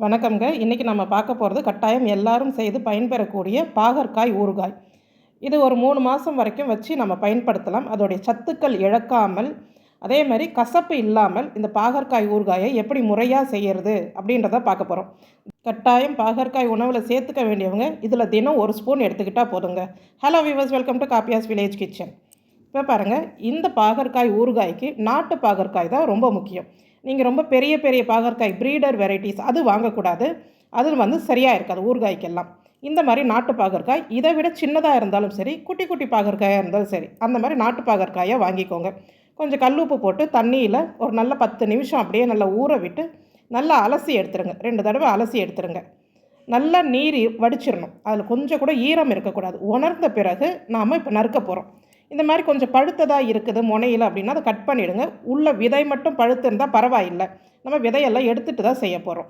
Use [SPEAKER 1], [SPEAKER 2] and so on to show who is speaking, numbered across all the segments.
[SPEAKER 1] வணக்கம்ங்க. இன்றைக்கி நம்ம பார்க்க போகிறது கட்டாயம் எல்லாரும் செய்து பயன்பெறக்கூடிய பாகற்காய் ஊறுகாய். இது ஒரு 3 மாதம் வரைக்கும் வச்சு நம்ம பயன்படுத்தலாம். அதோடைய சத்துக்கள் இழக்காமல், அதே மாதிரி கசப்பு இல்லாமல் இந்த பாகற்காய் ஊறுகாயை எப்படி முறையாக செய்கிறது அப்படின்றத பார்க்க போகிறோம். கட்டாயம் பாகற்காய் உணவில் சேர்த்துக்க வேண்டியவங்க இதில் தினம் 1 ஸ்பூன் எடுத்துக்கிட்டால் போதுங்க. Hello viewers, welcome to காப்பியாஸ் village kitchen. இப்போ பாருங்கள், இந்த பாகற்காய் ஊறுகாய்க்கு நாட்டு பாகற்காய் தான் ரொம்ப முக்கியம். நீங்கள் ரொம்ப பெரிய பெரிய பாகற்காய் ப்ரீடர் வெரைட்டிஸ் அது வாங்கக்கூடாது. அது சரியாக இருக்காது ஊறுகாய்க்கெல்லாம். இந்த மாதிரி நாட்டு பாகற்காய், இதை விட சின்னதாக இருந்தாலும் சரி, குட்டி குட்டி பாகற்காயாக இருந்தாலும் சரி, அந்த மாதிரி நாட்டு பாகற்காயை வாங்கிக்கோங்க. கொஞ்சம் கல்லுப்பு போட்டு தண்ணியில் ஒரு நல்ல 10 நிமிஷம் அப்படியே நல்லா ஊற விட்டு நல்லா அலசி எடுத்துருங்க. 2 தடவை அலசி எடுத்துருங்க. நல்லா நீர் வடிச்சிடணும். அதில் கொஞ்சம் கூட ஈரம் இருக்கக்கூடாது. உணர்ந்த பிறகு நாம் இப்போ நறுக்க போகிறோம். இந்த மாதிரி கொஞ்சம் பழுத்ததாக இருக்குது முனையில் அப்படின்னா அதை கட் பண்ணிவிடுங்க. உள்ள விதை மட்டும் பழுத்து இருந்தால் பரவாயில்லை. நம்ம விதையெல்லாம் எடுத்துகிட்டு தான் செய்ய போகிறோம்.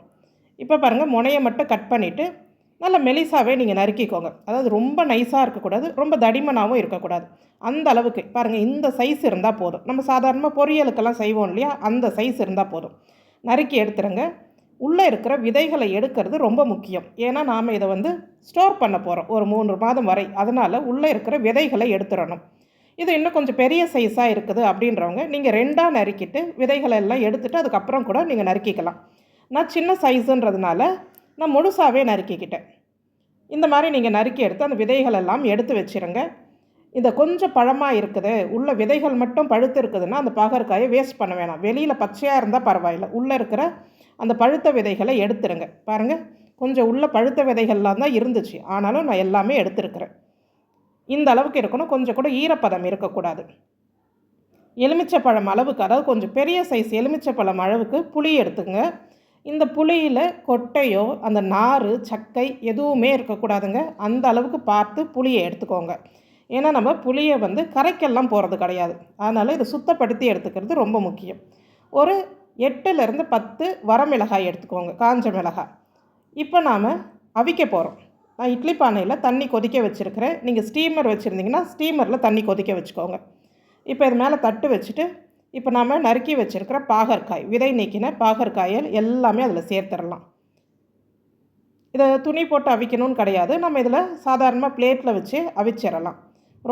[SPEAKER 1] இப்போ பாருங்கள், முனையை மட்டும் கட் பண்ணிவிட்டு நல்லா மெலிசாவே நீங்கள் நறுக்கிக்கோங்க. அதாவது ரொம்ப நைஸாக இருக்கக்கூடாது, ரொம்ப தடிமனாகவும் இருக்கக்கூடாது. அந்த அளவுக்கு பாருங்கள், இந்த சைஸ் இருந்தால் போதும். நம்ம சாதாரணமாக பொரியலுக்கெல்லாம் செய்வோம் இல்லையா, அந்த சைஸ் இருந்தால் போதும். நறுக்கி எடுத்துருங்க. உள்ளே இருக்கிற விதைகளை எடுக்கிறது ரொம்ப முக்கியம். ஏன்னா நாம் இதை ஸ்டோர் பண்ண போகிறோம் ஒரு 3 மாதம் வரை. அதனால் உள்ளே இருக்கிற விதைகளை எடுத்துடணும். இது இன்னும் கொஞ்சம் பெரிய சைஸாக இருக்குது அப்படின்றவங்க நீங்கள் 2ஆக நறுக்கிட்டு விதைகளை எல்லாம் எடுத்துகிட்டு அதுக்கப்புறம் கூட நீங்கள் நறுக்கிக்கலாம். நான் சின்ன சைஸுன்றதுனால நான் முழுசாகவே நறுக்கிக்கிட்டேன். இந்த மாதிரி நீங்கள் நறுக்கி எடுத்து அந்த விதைகள் எல்லாம் எடுத்து வச்சுருங்க. இந்த கொஞ்சம் பழமாக இருக்குது, உள்ள விதைகள் மட்டும் பழுத்து இருக்குதுன்னா அந்த பாகற்காயை வேஸ்ட் பண்ண வேணாம். வெளியில் பச்சையாக இருந்தால் பரவாயில்லை, உள்ளே இருக்கிற அந்த பழுத்த விதைகளை எடுத்துருங்க. பாருங்கள், கொஞ்சம் உள்ள பழுத்த விதைகள்லாம் தான் இருந்துச்சு, ஆனாலும் நான் எல்லாமே எடுத்துருக்கிறேன். இந்த அளவுக்கு இருக்கணும். கொஞ்சம் கூட ஈரப்பதம் இருக்கக்கூடாது. எலுமிச்சைப்பழம் அளவுக்கு, அதாவது கொஞ்சம் பெரிய சைஸ் எலுமிச்சைப்பழம் அளவுக்கு புளி எடுத்துங்க. இந்த புளியில் கொட்டையோ அந்த நார் சக்கை எதுவுமே இருக்கக்கூடாதுங்க. அந்த அளவுக்கு பார்த்து புளியை எடுத்துக்கோங்க. ஏன்னா நம்ம புளியை கரைக்கெல்லாம் போகிறது கிடையாது. அதனால் இதை சுத்தப்படுத்தி எடுத்துக்கிறது ரொம்ப முக்கியம். ஒரு 8லேருந்து 10 வரமிளகாய் எடுத்துக்கோங்க, காஞ்ச மிளகாய். இப்போ நாம் அவிக்க போகிறோம். நான் இட்லி பானையில் தண்ணி கொதிக்க வச்சுருக்கிறேன். நீங்கள் ஸ்டீமர் வச்சுருந்தீங்கன்னா ஸ்டீமரில் தண்ணி கொதிக்க வச்சுக்கோங்க. இப்போ இது மேலே தட்டு வச்சுட்டு இப்போ நாம் நறுக்கி வச்சுருக்கிற பாகற்காய், விதை நீக்கின பாகற்காயில் எல்லாமே அதில் சேர்த்துடலாம். இதை துணி போட்டு அவிக்கணும்னு கிடையாது. நம்ம இதில் சாதாரணமாக பிளேட்டில் வச்சு அவிச்சிடலாம்.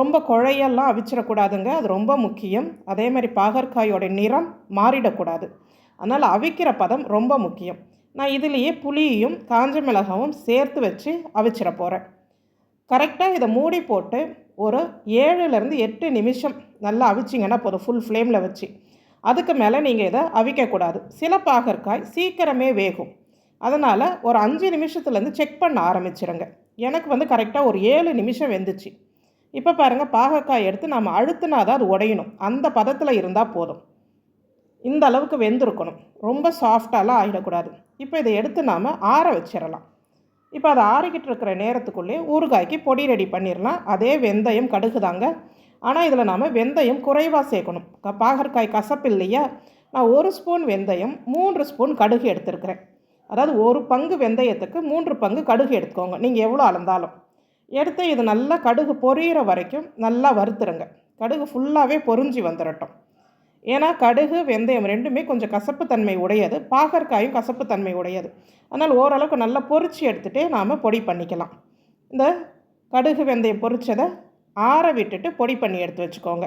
[SPEAKER 1] ரொம்ப குழையெல்லாம் அவிச்சிடக்கூடாதுங்க, அது ரொம்ப முக்கியம். அதே மாதிரி பாகற்காயோட நிறம் மாறிடக்கூடாது. அதனால் அவிக்கிற பதம் ரொம்ப முக்கியம். நான் இதுலேயே புளியையும் காஞ்ச மிளகாவும் சேர்த்து வச்சு அவிச்சிட போகிறேன். கரெக்டாக இதை மூடி போட்டு ஒரு 7லேருந்து 8 நிமிஷம் நல்லா அவிச்சிங்கன்னா போதும், ஃபுல் ஃப்ளேமில் வச்சு. அதுக்கு மேலே நீங்கள் இதை அவிக்கக்கூடாது. சில பாகற்காய் சீக்கிரமே வேகும். அதனால் ஒரு 5 நிமிஷத்துலேருந்து செக் பண்ண ஆரம்பிச்சிருங்க. எனக்கு கரெக்டாக ஒரு 7 நிமிஷம் வெந்துச்சு. இப்போ பாருங்கள், பாகற்காய் எடுத்து நம்ம அழுத்தினா தான் அது உடையணும். அந்த பதத்தில் இருந்தால் போதும். இந்த அளவுக்கு வெந்திருக்கணும். ரொம்ப சாஃப்டாலாம் ஆகிடக்கூடாது. இப்போ இதை எடுத்து நாம் ஆற வச்சிடலாம். இப்போ அதை ஆறிக்கிட்டு இருக்கிற நேரத்துக்குள்ளே ஊறுகாய்க்கு பொடி ரெடி பண்ணிடலாம். அதே வெந்தயம், கடுகு தாங்க. ஆனால் இதில் நாம் வெந்தயம் குறைவாக சேர்க்கணும். பாகற்காய் கசப்பு இல்லையா, நான் 1 ஸ்பூன் வெந்தயம் 3 ஸ்பூன் கடுகு எடுத்துருக்கிறேன். அதாவது 1 பங்கு வெந்தயத்துக்கு 3 பங்கு கடுகு எடுத்துக்கோங்க, நீங்கள் எவ்வளோ அளந்தாலும். எடுத்து இது நல்லா கடுகு பொரியிற வரைக்கும் நல்லா வறுத்துருங்க. கடுகு ஃபுல்லாகவே பொரிஞ்சு வந்துடட்டும். ஏன்னா கடுகு வெந்தயம் ரெண்டுமே கொஞ்சம் கசப்புத்தன்மை உடையது, பாகற்காயும் கசப்புத்தன்மை உடையது. அதனால் ஓரளவுக்கு நல்லா பொரித்து எடுத்துகிட்டே நாம் பொடி பண்ணிக்கலாம். இந்த கடுகு வெந்தயம் பொரித்ததை ஆற விட்டுட்டு பொடி பண்ணி எடுத்து வச்சுக்கோங்க.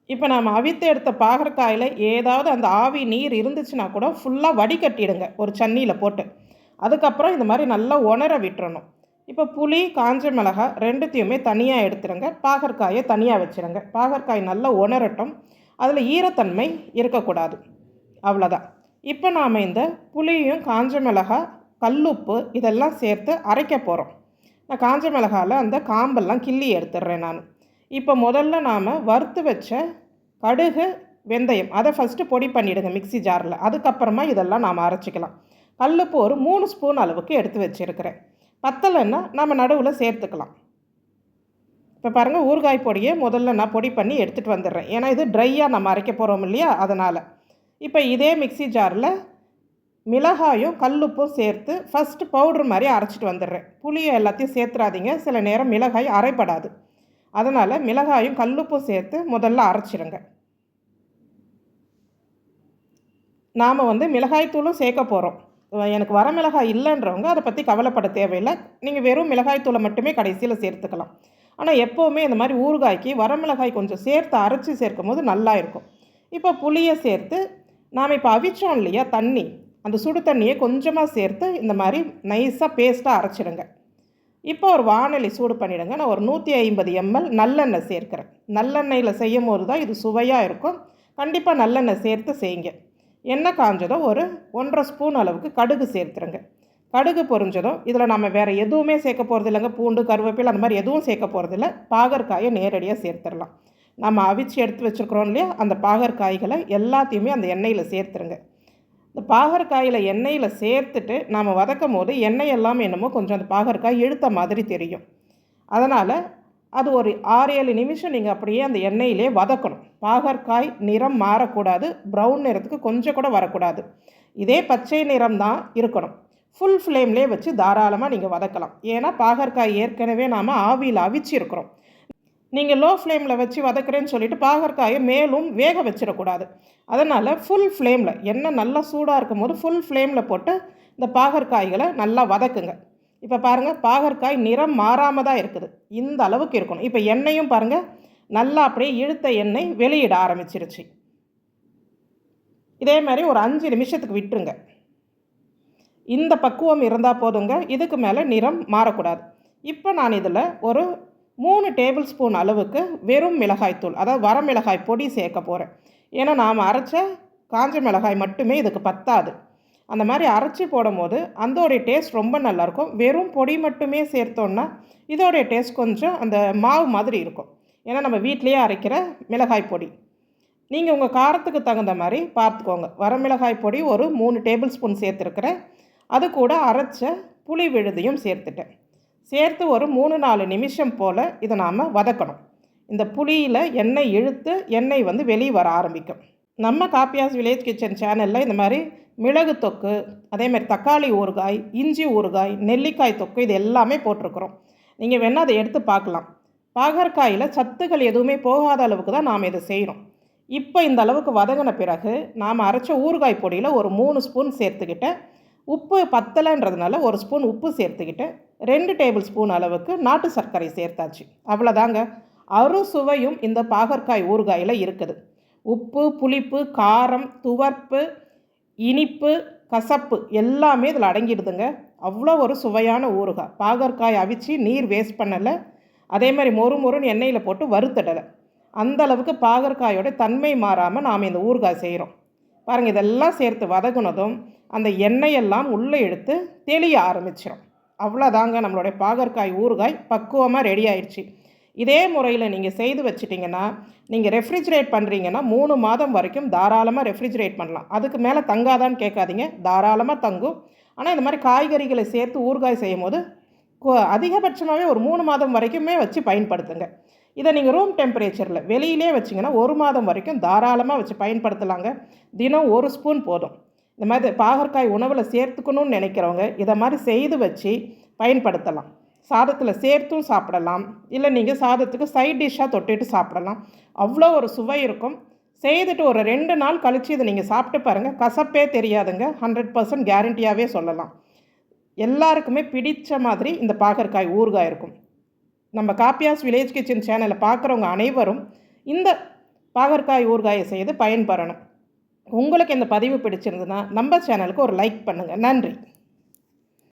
[SPEAKER 1] இப்போ நாம் அவித்து எடுத்த பாகற்காயில் ஏதாவது அந்த ஆவி நீர் இருந்துச்சுன்னா கூட ஃபுல்லாக வடிகட்டிடுங்க ஒரு சன்னியில் போட்டு. அதுக்கப்புறம் இந்த மாதிரி நல்லா உணர விட்டுறணும். இப்போ புளி காஞ்ச மிளகாய் ரெண்டுத்தையுமே தனியாக எடுத்துருங்க, பாகற்காயை தனியாக வச்சுருங்க. பாகற்காய் நல்லா உணரட்டும், அதில் ஈரத்தன்மை இருக்கக்கூடாது. அவ்வளோதான். இப்போ நாம் இந்த புளியும் காஞ்ச மிளகாய், கல்லுப்பு இதெல்லாம் சேர்த்து அரைக்க போகிறோம். நான் காஞ்ச மிளகாயில் அந்த காம்பெல்லாம் கிள்ளி எடுத்துடுறேன் நான். இப்போ முதல்ல நாம் வறுத்து வச்ச கடுகு வெந்தயம் அதை ஃபஸ்ட்டு பொடி பண்ணிவிடுங்க மிக்ஸி ஜாரில். அதுக்கப்புறமா இதெல்லாம் நாம் அரைச்சிக்கலாம். கல்லுப்பு ஒரு 3 ஸ்பூன் அளவுக்கு எடுத்து வச்சுருக்கிறேன். பத்தலைன்னா நம்ம நடுவில் சேர்த்துக்கலாம். இப்போ பாருங்கள், ஊறுகாய் பொடியை முதல்ல நான் பொடி பண்ணி எடுத்துகிட்டு வந்துடுறேன். ஏன்னா இது ட்ரையாக நம்ம அரைக்க போகிறோம் இல்லையா, அதனால். இப்போ இதே மிக்ஸி ஜாரில் மிளகாயும் கல்லுப்பும் சேர்த்து ஃபஸ்ட்டு பவுட்ரு மாதிரி அரைச்சிட்டு வந்துடுறேன். புளியை எல்லாத்தையும் சேர்த்துறாதீங்க, சில நேரம் மிளகாய் அரைப்படாது. அதனால் மிளகாயும் கல்லுப்பும் சேர்த்து முதல்ல அரைச்சிடுங்க. நாம் மிளகாய் தூளும் சேர்க்க போகிறோம். எனக்கு வரமிளகாய் இல்லைன்றவங்க அதை பற்றி கவலைப்பட தேவையில்லை. நீங்கள் வெறும் மிளகாய் தூளை மட்டுமே கடைசியில் சேர்த்துக்கலாம். ஆனால் எப்போவுமே இந்த மாதிரி ஊறுகாய்க்கு வரமிளகாய் கொஞ்சம் சேர்த்து அரைச்சி சேர்க்கும் போது நல்லா இருக்கும். இப்போ புளியை சேர்த்து நாம் இப்போ அவிச்சோம் இல்லையா தண்ணி, அந்த சுடு தண்ணியை கொஞ்சமாக சேர்த்து இந்த மாதிரி நைஸாக பேஸ்ட்டாக அரைச்சிடுங்க. இப்போ ஒரு வாணலி சூடு பண்ணிவிடுங்க. நான் ஒரு 150 ml நல்லெண்ணெய் சேர்க்குறேன். நல்லெண்ணெயில் செய்யும் போது தான் இது சுவையாக இருக்கும். கண்டிப்பாக நல்லெண்ணெய் சேர்த்து செய்யுங்க. எண்ணெய் காஞ்சதும் ஒரு 1.5 ஸ்பூன் அளவுக்கு கடுகு சேர்த்துருங்க. கடுகு பொரிஞ்சதும் இதில் நம்ம வேறு எதுவுமே சேர்க்க போகிறது இல்லைங்க. பூண்டு, கருவேப்பிலை அந்த மாதிரி எதுவும் சேர்க்க போகிறதில்ல. பாகற்காயை நேரடியாக சேர்த்துடலாம். நம்ம அவிச்சு எடுத்து வச்சுருக்குறோம் இல்லையா, அந்த பாகற்காய்களை எல்லாத்தையுமே அந்த எண்ணெயில் சேர்த்துருங்க. இந்த பாகற்காயில் எண்ணெயில் சேர்த்துட்டு நாம் வதக்கும் போது எண்ணெய் எல்லாமே என்னமோ கொஞ்சம் அந்த பாகற்காய் இழுத்த மாதிரி தெரியும். அதனால் அது ஒரு 6-7 நிமிஷம் நீங்கள் அப்படியே அந்த எண்ணெயிலே வதக்கணும். பாகற்காய் நிறம் மாறக்கூடாது, ப்ரௌன் நிறத்துக்கு கொஞ்சம் கூட வரக்கூடாது. இதே பச்சை நிறம் தான் இருக்கணும். ஃபுல் ஃப்ளேம்லேயே வச்சு தாராளமாக நீங்கள் வதக்கலாம். ஏன்னா பாகற்காய் ஏற்கனவே நாம் ஆவியில் அவிச்சிருக்கிறோம். நீங்கள் லோ ஃப்ளேமில் வச்சு வதக்குறேன்னு சொல்லிவிட்டு பாகற்காயை மேலும் வேக வச்சிடக்கூடாது. அதனால் ஃபுல் ஃப்ளேமில், எண்ணெய் நல்லா சூடாக இருக்கும் போது ஃபுல் ஃப்ளேமில் போட்டு இந்த பாகற்காய்களை நல்லா வதக்குங்க. இப்போ பாருங்கள், பாகற்காய் நிறம் மாறாமல் தான் இருக்குது. இந்த அளவுக்கு இருக்கணும். இப்போ எண்ணெயும் பாருங்கள் நல்லா அப்படியே இழுத்த எண்ணெய் வெளியிட ஆரம்பிச்சிருச்சு. இதே மாதிரி ஒரு 5 நிமிஷத்துக்கு விட்டுருங்க. இந்த பக்குவம் இருந்தால் போதுங்க. இதுக்கு மேலே நிறம் மாறக்கூடாது. இப்போ நான் இதில் ஒரு 3 டேபிள் ஸ்பூன் அளவுக்கு வெறும் மிளகாய்த்தூள், அதாவது வரமிளகாய் பொடி சேர்க்க போகிறேன். ஏன்னா நாம் அரைச்ச காஞ்ச மிளகாய் மட்டுமே இதுக்கு பத்தாது. அந்த மாதிரி அரைச்சி போடும் போது அதோடைய டேஸ்ட் ரொம்ப நல்லாயிருக்கும். வெறும் பொடி மட்டுமே சேர்த்தோன்னா இதோடைய டேஸ்ட் கொஞ்சம் அந்த மாவு மாதிரி இருக்கும். ஏன்னா நம்ம வீட்டிலையே அரைக்கிற மிளகாய் பொடி. நீங்கள் உங்கள் காரத்துக்கு தகுந்த மாதிரி பார்த்துக்கோங்க. வரமிளகாய் பொடி ஒரு 3 டேபிள் ஸ்பூன் சேர்த்துருக்கிறேன். அது கூட அரைச்ச புளி விழுதையும் சேர்த்துட்டேன். சேர்த்து ஒரு 3-4 நிமிஷம் போல் இதை நாம் வதக்கணும். இந்த புளியில் எண்ணெய் இழுத்து எண்ணெய் வெளியே வர ஆரம்பிக்கும். நம்ம காப்பியாஸ் வில்லேஜ் கிச்சன் சேனலில் இந்த மாதிரி மிளகு தொக்கு, அதேமாதிரி தக்காளி ஊறுகாய், இஞ்சி ஊறுகாய், நெல்லிக்காய் தொக்கு இது எல்லாமே போட்டிருக்கிறோம். நீங்கள் வேணால் அதை எடுத்து பார்க்கலாம். பாகற்காயில் சத்துக்கள் எதுவுமே போகாத அளவுக்கு தான் நாம் இதை செய்கிறோம். இப்போ இந்த அளவுக்கு வதங்கின பிறகு நாம் அரைச்ச ஊறுகாய் பொடியில் ஒரு 3 ஸ்பூன் சேர்த்துக்கிட்டேன். உப்பு பத்தலைன்றதுனால 1 ஸ்பூன் உப்பு சேர்த்துக்கிட்டு 2 டேபிள் ஸ்பூன் அளவுக்கு நாட்டு சர்க்கரை சேர்த்தாச்சு. அவ்வளோதாங்க. அறுசுவையும் இந்த பாகற்காய் ஊறுகாயில் இருக்குது. உப்பு, புளிப்பு, காரம், துவர்ப்பு, இனிப்பு, கசப்பு எல்லாமே இதில் அடங்கிடுதுங்க. அவ்வளோ ஒரு சுவையான ஊறுகாய். பாகற்காய் அவிச்சு நீர் வேஸ்ட் பண்ணலை. அதே மாதிரி மொறுன்னு எண்ணெயில் போட்டு வறுத்தடலை. அந்தளவுக்கு பாகற்காயோட தன்மை மாறாமல் நாம் இந்த ஊறுகாய் செய்கிறோம். பாருங்கள், இதெல்லாம் சேர்த்து வதக்குனதும் அந்த எண்ணெயெல்லாம் உள்ளே எடுத்து தெளிய ஆரம்பிச்சிடும். அவ்வளோதாங்க, நம்மளுடைய பாகற்காய் ஊறுகாய் பக்குவமாக ரெடி ஆயிடுச்சு. இதே முறையில் நீங்கள் செய்து வச்சிட்டிங்கன்னா, நீங்கள் ரெஃப்ரிஜரேட் பண்ணுறீங்கன்னா 3 மாதம் வரைக்கும் தாராளமாக ரெஃப்ரிஜரேட் பண்ணலாம். அதுக்கு மேலே தங்காதான்னு கேட்காதீங்க, தாராளமாக தங்கும். ஆனால் இந்த மாதிரி காய்கறிகளை சேர்த்து ஊறுகாய் செய்யும் போது அதிகபட்சமாகவே ஒரு 3 மாதம் வரைக்குமே வச்சு பயன்படுத்துங்க. இதை நீங்கள் ரூம் டெம்பரேச்சரில் வெளியிலே வச்சிங்கன்னா 1 மாதம் வரைக்கும் தாராளமாக வச்சு பயன்படுத்தலாங்க. தினம் 1 ஸ்பூன் போதும். இந்த மாதிரி பாகற்காய் உணவில் சேர்த்துக்கணும்னு நினைக்கிறவங்க இதை மாதிரி செய்து வச்சு பயன்படுத்தலாம். சாதத்தில் சேர்த்தும் சாப்பிடலாம், இல்லை நீங்கள் சாதத்துக்கு சைட் டிஷ்ஷாக தொட்டுட்டு சாப்பிடலாம். அவ்வளோ ஒரு சுவை இருக்கும். செய்துட்டு ஒரு 2 நாள் கழித்து இதை நீங்கள் சாப்பிட்டு பாருங்கள், கசப்பே தெரியாதுங்க. 100% கேரண்டியாகவே சொல்லலாம். எல்லாருக்குமே பிடித்த மாதிரி இந்த பாகற்காய் ஊறுகாய் இருக்கும். நம்ம காப்பியாஸ் வில்லேஜ் கிச்சன் சேனலை பார்க்குறவங்க அனைவரும் இந்த பாகற்காய் ஊறுகாயை செய்து பயன்பெறணும். உங்களுக்கு இந்த பதிவு பிடிச்சிருந்ததுன்னா நம்ம சேனலுக்கு ஒரு லைக் பண்ணுங்கள். நன்றி.